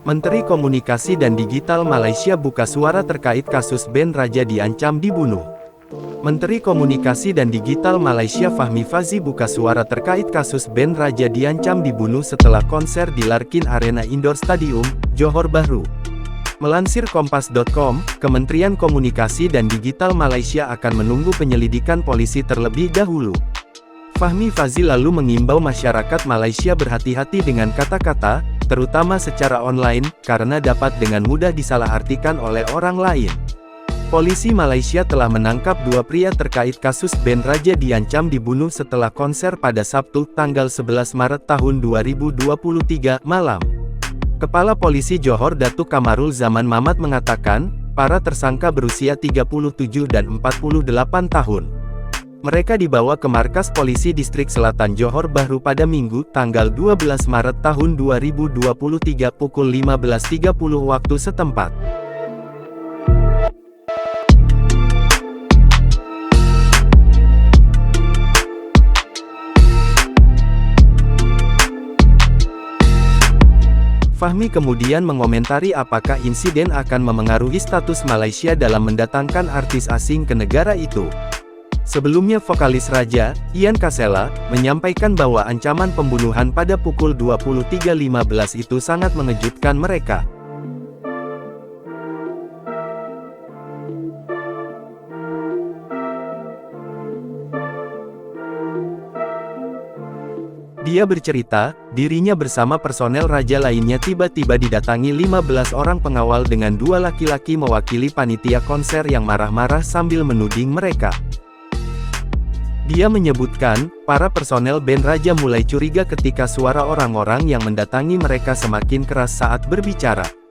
Menteri Komunikasi dan Digital Malaysia buka suara terkait kasus band Raja diancam dibunuh. Menteri Komunikasi dan Digital Malaysia Fahmi Fazi buka suara terkait kasus band Raja diancam dibunuh setelah konser di Larkin Arena Indoor Stadium, Johor Bahru. Melansir Kompas.com, Kementerian Komunikasi dan Digital Malaysia akan menunggu penyelidikan polisi terlebih dahulu. Fahmi Fazi lalu mengimbau masyarakat Malaysia berhati-hati dengan kata-kata, terutama secara online, karena dapat dengan mudah disalahartikan oleh orang lain. Polisi Malaysia telah menangkap dua pria terkait kasus band Raja diancam dibunuh setelah konser pada Sabtu, tanggal 11 Maret tahun 2023, malam. Kepala Polisi Johor Datuk Kamarul Zaman Mamat mengatakan, para tersangka berusia 37 dan 48 tahun. Mereka dibawa ke markas polisi distrik Selatan Johor Bahru pada Minggu, tanggal 12 Maret tahun 2023 pukul 15.30 waktu setempat. Fahmi kemudian mengomentari apakah insiden akan memengaruhi status Malaysia dalam mendatangkan artis asing ke negara itu. Sebelumnya vokalis Raja, Ian Kasela, menyampaikan bahwa ancaman pembunuhan pada pukul 23.15 itu sangat mengejutkan mereka. Dia bercerita, dirinya bersama personel Raja lainnya tiba-tiba didatangi 15 orang pengawal dengan dua laki-laki mewakili panitia konser yang marah-marah sambil menuding mereka. Dia menyebutkan, para personel band Raja mulai curiga ketika suara orang-orang yang mendatangi mereka semakin keras saat berbicara.